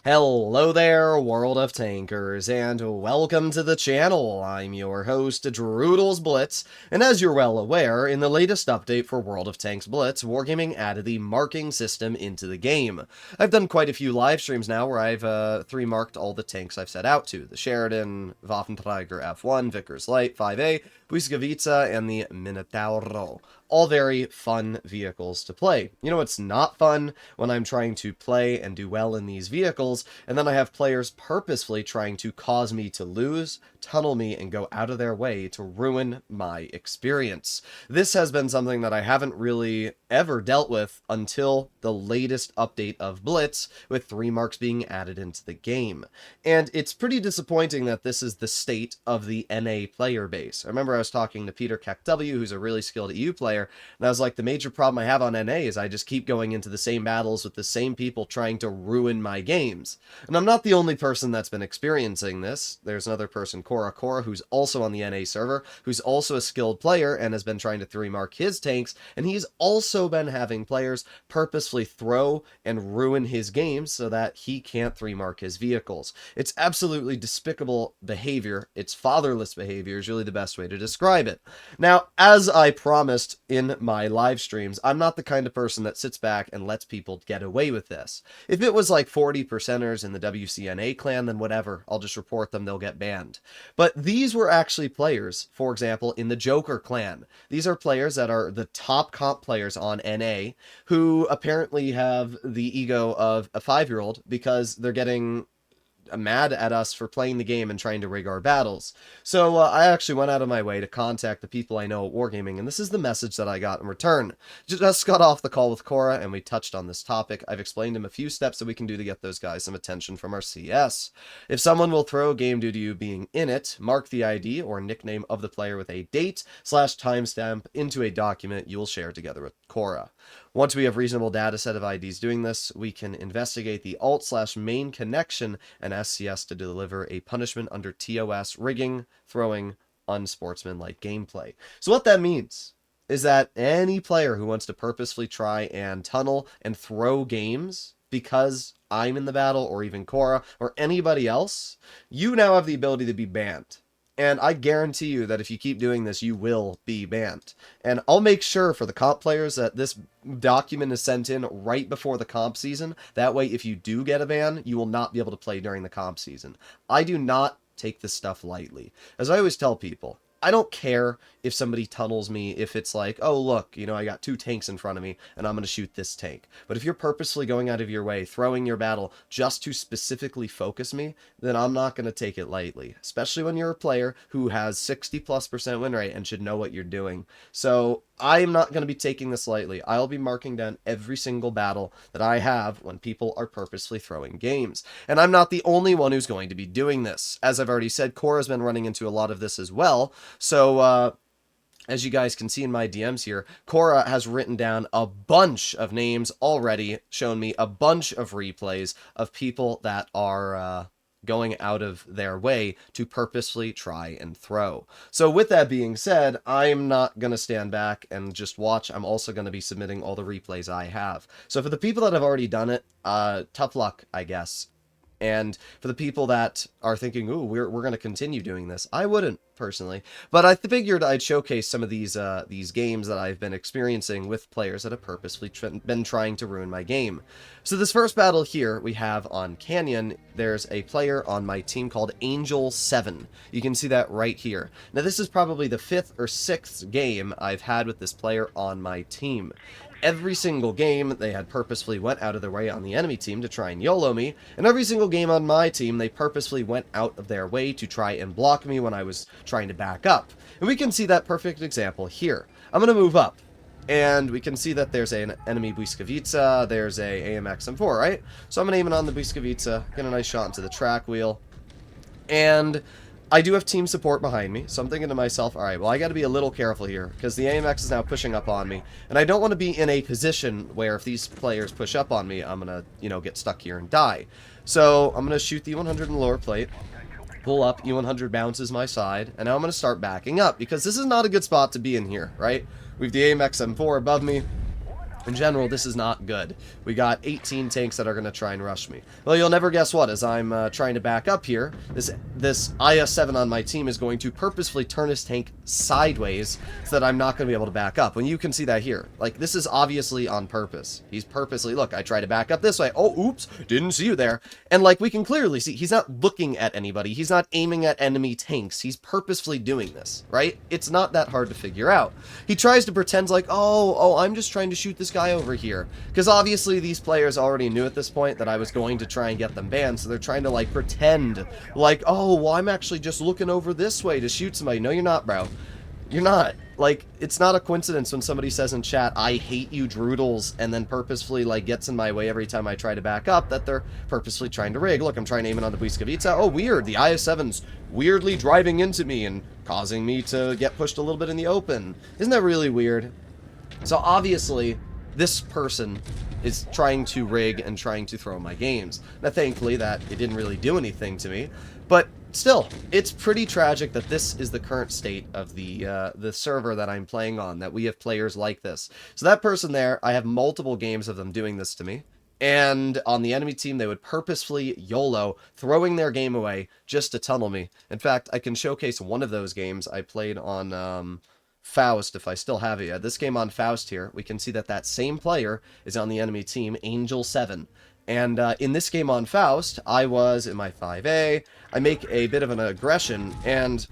Hello there, World of Tankers, and welcome to the channel. I'm your host, Droodles Blitz, and as you're well aware, in the latest update for World of Tanks Blitz, Wargaming added the marking system into the game. I've done quite a few live streams now where I've 3-marked all the tanks I've set out to. The Sheridan, Waffenträger F1, Vickers Light 5A, Błyskawica, and the Minotauro. All very fun vehicles to play. You know what's not fun? When I'm trying to play and do well in these vehicles, and then I have players purposefully trying to cause me to lose, tunnel me, and go out of their way to ruin my experience. This has been something that I haven't really ever dealt with until the latest update of Blitz, with 3 marks being added into the game. And it's pretty disappointing that this is the state of the NA player base. I remember I was talking to Peter KW, who's a really skilled EU player, and I was like, the major problem I have on NA is I just keep going into the same battles with the same people trying to ruin my games. And I'm not the only person that's been experiencing this. There's another person, Cora, who's also on the NA server, who's also a skilled player and has been trying to 3-mark his tanks, and he's also been having players purposefully throw and ruin his games so that he can't 3-mark his vehicles. It's absolutely despicable behavior. It's fatherless behavior is really the best way to describe it. Now, as I promised in my live streams, I'm not the kind of person that sits back and lets people get away with this. If it was like 40%ers in the WCNA clan, then whatever, I'll just report them, they'll get banned. But these were actually players, for example, in the Joker clan. These are players that are the top comp players on NA, who apparently have the ego of a 5-year-old because they're getting mad at us for playing the game and trying to rig our battles. So I actually went out of my way to contact the people I know at Wargaming, and this is the message that I got in return. Just got off the call with Cora, and we touched on this topic. I've explained him a few steps that we can do to get those guys some attention from our CS. If someone will throw a game due to you being in it, mark the ID or nickname of the player with a date/timestamp into a document you will share together with Cora. Once we have reasonable data set of IDs doing this, we can investigate the alt/main connection and SCS to deliver a punishment under TOS, rigging, throwing, unsportsmanlike gameplay. So what that means is that any player who wants to purposefully try and tunnel and throw games because I'm in the battle, or even Cora, or anybody else, you now have the ability to be banned. And I guarantee you that if you keep doing this, you will be banned. And I'll make sure for the comp players that this document is sent in right before the comp season. That way, if you do get a ban, you will not be able to play during the comp season. I do not take this stuff lightly. As I always tell people, I don't care if somebody tunnels me, if it's like, oh, look, you know, I got 2 tanks in front of me, and I'm going to shoot this tank. But if you're purposely going out of your way, throwing your battle just to specifically focus me, then I'm not going to take it lightly. Especially when you're a player who has 60+% win rate and should know what you're doing. So I'm not going to be taking this lightly. I'll be marking down every single battle that I have when people are purposely throwing games. And I'm not the only one who's going to be doing this. As I've already said, Cora's been running into a lot of this as well. So, as you guys can see in my DMs here, Cora has written down a bunch of names already, shown me a bunch of replays of people that are going out of their way to purposely try and throw. So with that being said, I'm not going to stand back and just watch. I'm also going to be submitting all the replays I have. So for the people that have already done it, tough luck, I guess. And for the people that are thinking, ooh, we're going to continue doing this, I wouldn't, personally. But I figured I'd showcase some of these games that I've been experiencing with players that have purposefully been trying to ruin my game. So this first battle here we have on Canyon, there's a player on my team called Angel7. You can see that right here. Now this is probably the 5th or 6th game I've had with this player on my team. Every single game, they had purposefully went out of their way on the enemy team to try and YOLO me, and every single game on my team, they purposefully went out of their way to try and block me when I was trying to back up. And we can see that perfect example here. I'm going to move up, and we can see that there's an enemy Błyskawica, there's a AMX M4, right? So I'm going to aim it on the Błyskawica, get a nice shot into the track wheel, and I do have team support behind me, so I'm thinking to myself, alright, well, I gotta be a little careful here, because the AMX is now pushing up on me, and I don't want to be in a position where if these players push up on me, I'm gonna, you know, get stuck here and die. So, I'm gonna shoot the E100 in the lower plate, pull up, E100 bounces my side, and now I'm gonna start backing up, because this is not a good spot to be in here, right? We have the AMX M4 above me, In general, this is not good. We got 18 tanks that are going to try and rush me. Well, you'll never guess what, as I'm trying to back up here, this IS-7 on my team is going to purposefully turn his tank sideways so that I'm not going to be able to back up. And you can see that here. Like, this is obviously on purpose. He's purposely, look, I try to back up this way. Oh, oops, didn't see you there. And like, we can clearly see, he's not looking at anybody. He's not aiming at enemy tanks. He's purposefully doing this, right? It's not that hard to figure out. He tries to pretend like, oh, I'm just trying to shoot this guy over here, because obviously these players already knew at this point that I was going to try and get them banned, so they're trying to like pretend like, oh, well, I'm actually just looking over this way to shoot somebody. No, you're not, bro. You're not. Like, it's not a coincidence when somebody says in chat, I hate you, Droodles, and then purposefully, like, gets in my way every time I try to back up, that they're purposefully trying to rig. Look, I'm trying to aim it on the Błyskawica. Oh, weird. The IS-7's weirdly driving into me and causing me to get pushed a little bit in the open. Isn't that really weird? So, obviously, this person is trying to rig and trying to throw my games. Now, thankfully, that it didn't really do anything to me, but still, it's pretty tragic that this is the current state of the server that I'm playing on, that we have players like this. So that person there, I have multiple games of them doing this to me. And on the enemy team, they would purposefully YOLO, throwing their game away just to tunnel me. In fact, I can showcase one of those games I played on Faust, if I still have it. This game on Faust here, we can see that that same player is on the enemy team, Angel 7. And in this game on Faust, I was in my 5A, I make a bit of an aggression, and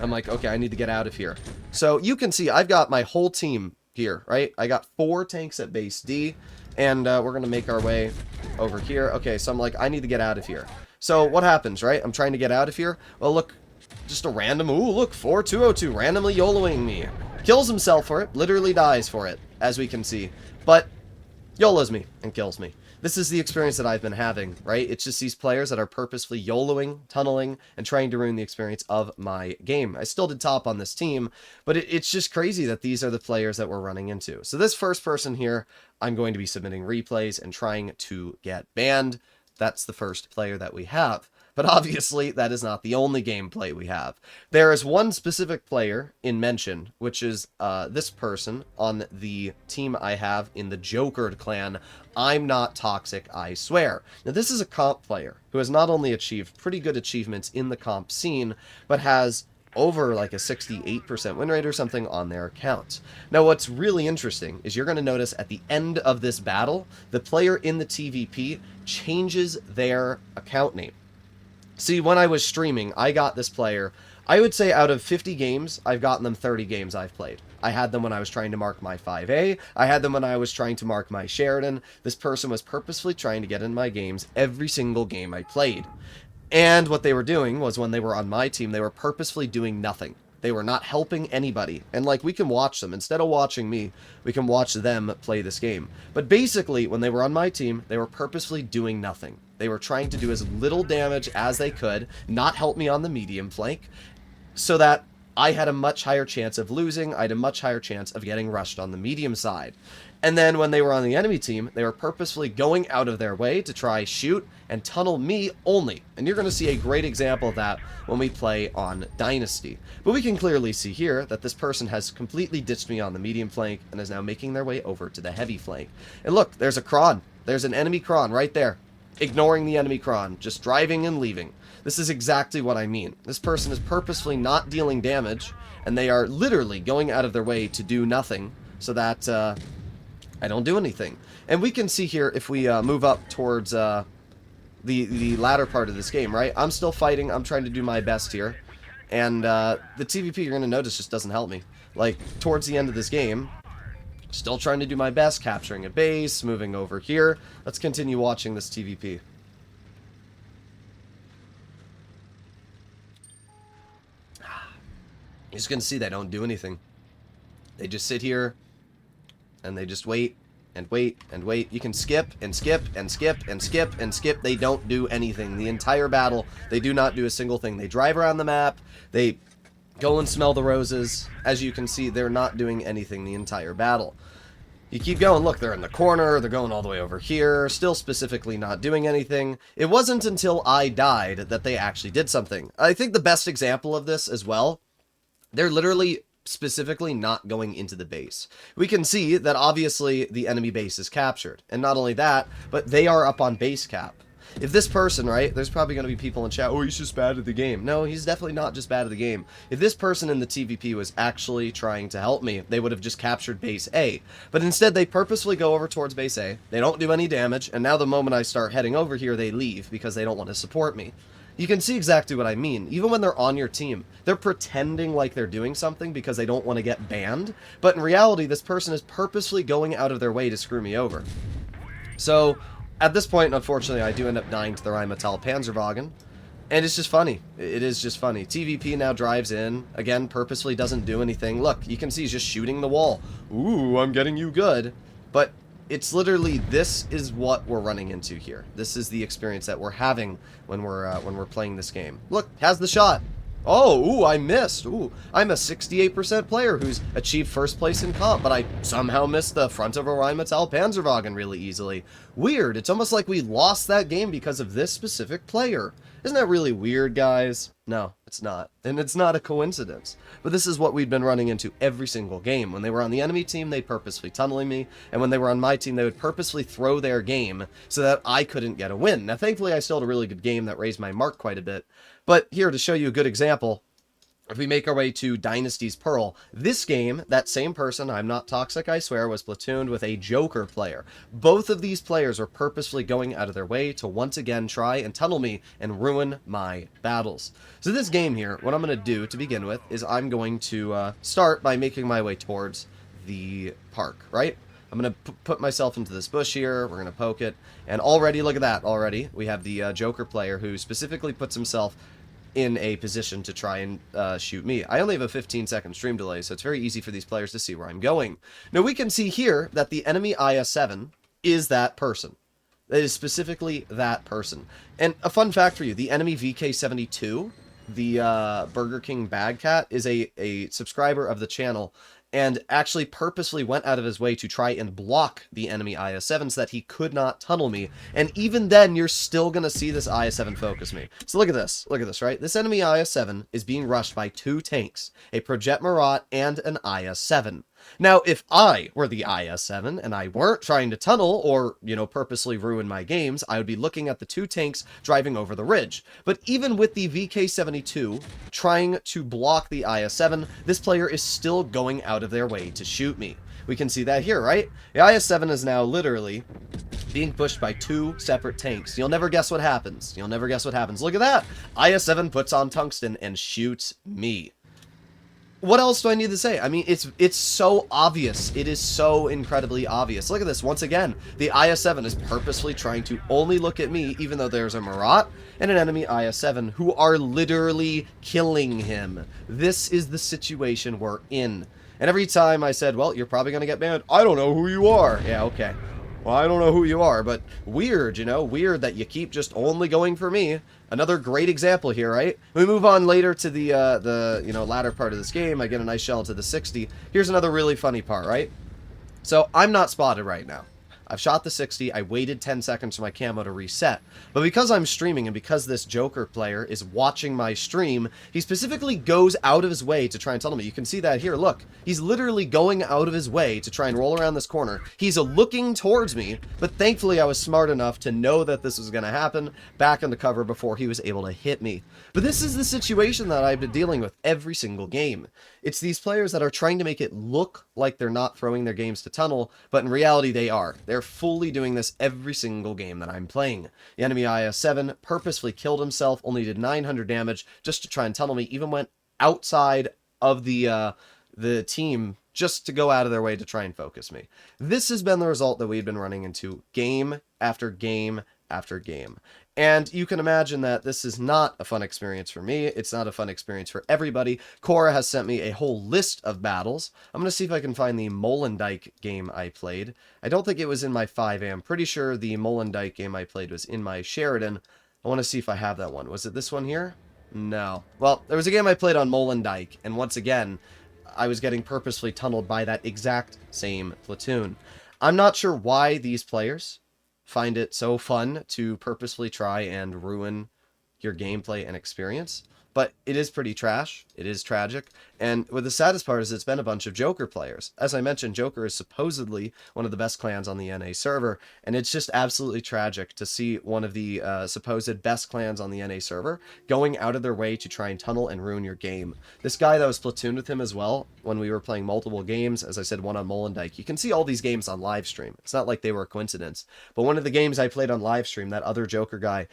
I'm like, okay, I need to get out of here. So you can see I've got my whole team here, right? I got 4 tanks at base D, and we're going to make our way over here. Okay, so I'm like, I need to get out of here. So what happens, right? I'm trying to get out of here. Well, look, just a random, ooh, look, 4202, randomly YOLOing me. Kills himself for it, literally dies for it, as we can see. But YOLOs me and kills me. This is the experience that I've been having, right? It's just these players that are purposefully YOLOing, tunneling, and trying to ruin the experience of my game. I still did top on this team, but it's just crazy that these are the players that we're running into. So this first person here, I'm going to be submitting replays and trying to get banned. That's the first player that we have. But obviously, that is not the only gameplay we have. There is one specific player in mention, which is this person on the team I have in the Jokered clan. I'm not toxic, I swear. Now, this is a comp player who has not only achieved pretty good achievements in the comp scene, but has over like a 68% win rate or something on their account. Now, what's really interesting is you're going to notice at the end of this battle, the player in the TVP changes their account name. See, when I was streaming, I got this player, I would say out of 50 games, I've gotten them 30 games I've played. I had them when I was trying to mark my 5A, I had them when I was trying to mark my Sheridan. This person was purposefully trying to get in my games every single game I played. And what they were doing was, when they were on my team, they were purposefully doing nothing. They were not helping anybody. And like, we can watch them. Instead of watching me, we can watch them play this game. But basically, when they were on my team, they were purposefully doing nothing. They were trying to do as little damage as they could, not help me on the medium flank, so that I had a much higher chance of losing. I had a much higher chance of getting rushed on the medium side. And then when they were on the enemy team, they were purposefully going out of their way to try shoot and tunnel me only. And you're going to see a great example of that when we play on Dynasty. But we can clearly see here that this person has completely ditched me on the medium flank and is now making their way over to the heavy flank. And look, there's a Kron. There's an enemy Kron right there. Ignoring the enemy Kron, just driving and leaving. This is exactly what I mean. This person is purposefully not dealing damage, and they are literally going out of their way to do nothing, so that I don't do anything. And we can see here, if we move up towards the latter part of this game, right? I'm still fighting, I'm trying to do my best here, and the TVP, you're going to notice, just doesn't help me. Like, towards the end of this game, still trying to do my best, capturing a base, moving over here. Let's continue watching this TVP. You're just going to see they don't do anything. They just sit here, and they just wait, and wait, and wait. You can skip, and skip, and skip, and skip, and skip. They don't do anything. The entire battle, they do not do a single thing. They drive around the map, they go and smell the roses. As you can see, they're not doing anything the entire battle. You keep going, look, they're in the corner, they're going all the way over here, still specifically not doing anything. It wasn't until I died that they actually did something. I think the best example of this as well, they're literally specifically not going into the base. We can see that obviously the enemy base is captured. And not only that, but they are up on base cap. If this person, right, there's probably going to be people in chat, oh, he's just bad at the game. No, he's definitely not just bad at the game. If this person in the TVP was actually trying to help me, they would have just captured base A. But instead, they purposefully go over towards base A. They don't do any damage, and now the moment I start heading over here, they leave because they don't want to support me. You can see exactly what I mean. Even when they're on your team, they're pretending like they're doing something because they don't want to get banned. But in reality, this person is purposefully going out of their way to screw me over. So at this point, unfortunately, I do end up dying to the Rheinmetall Panzerwagen. And it's just funny. It is just funny. TVP now drives in. Again, purposefully doesn't do anything. Look, you can see he's just shooting the wall. Ooh, I'm getting you good. But it's literally, this is what we're running into here. This is the experience that we're having when we're playing this game. Look, has the shot. Oh, ooh, I missed. Ooh, I'm a 68% player who's achieved first place in comp, but I somehow missed the front of a Rheinmetall Panzerwagen really easily. Weird. It's almost like we lost that game because of this specific player. Isn't that really weird, guys? No, it's not. And it's not a coincidence. But this is what we've been running into every single game. When they were on the enemy team, they'd purposely tunneling me. And when they were on my team, they would purposely throw their game so that I couldn't get a win. Now, thankfully, I still had a really good game that raised my mark quite a bit. But here, to show you a good example, if we make our way to Dynasty's Pearl, this game, that same person, I'm not toxic, I swear, was platooned with a Joker player. Both of these players are purposefully going out of their way to once again try and tunnel me and ruin my battles. So this game here, what I'm going to do to begin with is I'm going to start by making my way towards the park, right? I'm going to put myself into this bush here, we're going to poke it, and already, look at that, already, we have the Joker player who specifically puts himself in a position to try and shoot me. I only have a 15-second stream delay, so it's very easy for these players to see where I'm going. Now, we can see here that the enemy IS-7 is that person. It is specifically that person. And a fun fact for you, the enemy VK72, the Burger King Bad Cat, is a subscriber of the channel and actually purposely went out of his way to try and block the enemy IS-7 so that he could not tunnel me. And even then, you're still going to see this IS-7 focus me. So look at this. Look at this, right? This enemy IS-7 is being rushed by two tanks, a Projet Marat and an IS-7. Now, if I were the IS-7 and I weren't trying to tunnel or, you know, purposely ruin my games, I would be looking at the two tanks driving over the ridge. But even with the VK72 trying to block the IS-7, this player is still going out of their way to shoot me. We can see that here, right? The IS-7 is now literally being pushed by two separate tanks. You'll never guess what happens. You'll never guess what happens. Look at that! IS-7 puts on tungsten and shoots me. What else do I need to say? I mean, it's so obvious. It is so incredibly obvious. Look at this. Once again, the IS-7 is purposefully trying to only look at me, even though there's a Marat and an enemy IS-7 who are literally killing him. This is the situation we're in. And every time I said, well, you're probably going to get banned. I don't know who you are. Yeah, okay. Well, I don't know who you are, but weird, you know? Weird that you keep just only going for me. Another great example here, right? We move on later to the you know, latter part of this game. I get a nice shell into the 60. Here's another really funny part, right? So I'm not spotted right now. I've shot the 60, I waited 10 seconds for my camo to reset. But because I'm streaming and because this Joker player is watching my stream, he specifically goes out of his way to try and tunnel me. You can see that here, look. He's literally going out of his way to try and roll around this corner. He's looking towards me, but thankfully I was smart enough to know that this was going to happen, back into cover before he was able to hit me. But this is the situation that I've been dealing with every single game. It's these players that are trying to make it look like they're not throwing their games to tunnel, but in reality they are. They're fully doing this every single game that I'm playing. The enemy IS-7 purposefully killed himself, only did 900 damage just to try and tunnel me, even went outside of the team just to go out of their way to try and focus me. This has been the result that we've been running into game after game after game. And you can imagine that this is not a fun experience for me. It's not a fun experience for everybody. Cora has sent me a whole list of battles. I'm going to see if I can find the Molendyke game I played. I don't think it was in my 5A. I'm pretty sure the Molendyke game I played was in my Sheridan. I want to see if I have that one. Was it this one here? No. Well, there was a game I played on Molendyke, and once again, I was getting purposefully tunneled by that exact same platoon. I'm not sure why these players find it so fun to purposefully try and ruin your gameplay and experience. But it is pretty trash. It is tragic. And what the saddest part is it's been a bunch of Joker players. As I mentioned, Joker is supposedly one of the best clans on the NA server, and it's just absolutely tragic to see one of the supposed best clans on the NA server going out of their way to try and tunnel and ruin your game. This guy that was platooned with him as well, when we were playing multiple games, as I said, one on Molendyke, you can see all these games on live stream. It's not like they were a coincidence. But one of the games I played on live stream, that other Joker guy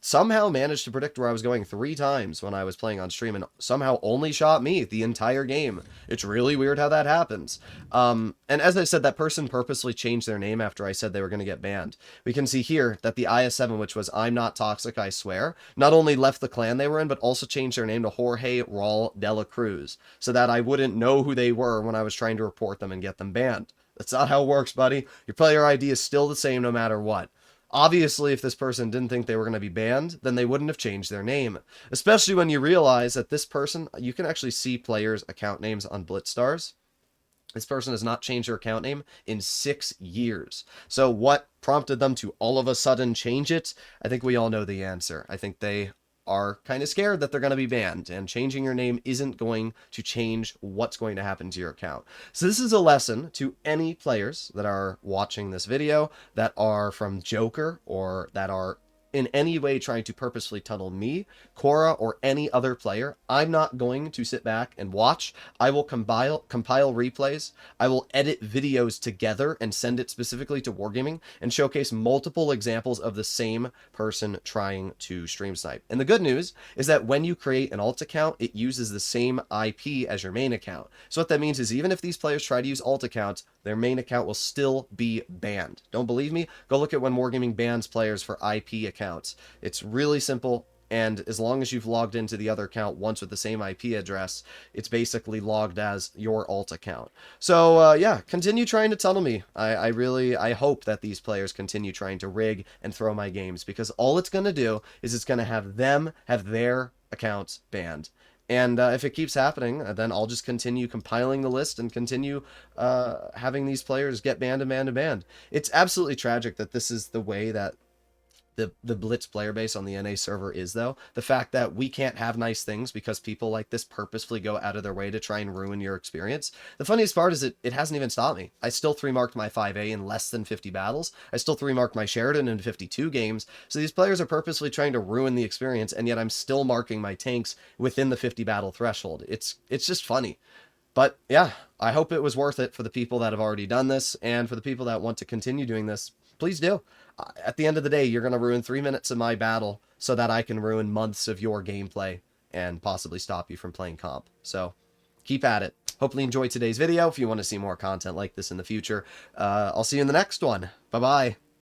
somehow managed to predict where I was going 3 times when I was playing on stream, and somehow only shot me the entire game. It's really weird how that happens. And as I said, that person purposely changed their name after I said they were going to get banned. We can see here that the IS-7, which was I'm Not Toxic, I Swear, not only left the clan they were in, but also changed their name to Jorge Raul de la Cruz, so that I wouldn't know who they were when I was trying to report them and get them banned. That's not how it works, buddy. Your player ID is still the same no matter what. Obviously, if this person didn't think they were going to be banned, then they wouldn't have changed their name. Especially when you realize that this person, you can actually see players' account names on BlitzStars. This person has not changed their account name in 6 years. So what prompted them to all of a sudden change it? I think we all know the answer. I think they are kind of scared that they're going to be banned, and changing your name isn't going to change what's going to happen to your account. So this is a lesson to any players that are watching this video that are from Joker or that are in any way trying to purposefully tunnel me, Cora, or any other player. I'm not going to sit back and watch. I will compile replays. I will edit videos together and send it specifically to Wargaming and showcase multiple examples of the same person trying to stream snipe. And the good news is that when you create an alt account, it uses the same IP as your main account. So what that means is even if these players try to use alt accounts, their main account will still be banned. Don't believe me? Go look at when Wargaming bans players for IP accounts. It's really simple, and as long as you've logged into the other account once with the same IP address, it's basically logged as your alt account. So yeah, continue trying to tunnel me. I hope that these players continue trying to rig and throw my games, because all it's going to do is it's going to have them have their accounts banned. And if it keeps happening, then I'll just continue compiling the list and continue having these players get banned and banned and banned. It's absolutely tragic that this is the way that the Blitz player base on the NA server is, though. The fact that we can't have nice things because people like this purposefully go out of their way to try and ruin your experience. The funniest part is it hasn't even stopped me. I still 3-marked my 5A in less than 50 battles. I still 3-marked my Sheridan in 52 games. So these players are purposely trying to ruin the experience, and yet I'm still marking my tanks within the 50 battle threshold. It's just funny. But yeah, I hope it was worth it for the people that have already done this, and for the people that want to continue doing this, please do. At the end of the day, you're going to ruin 3 minutes of my battle so that I can ruin months of your gameplay and possibly stop you from playing comp. So keep at it. Hopefully you enjoyed today's video. If you want to see more content like this in the future, I'll see you in the next one. Bye-bye.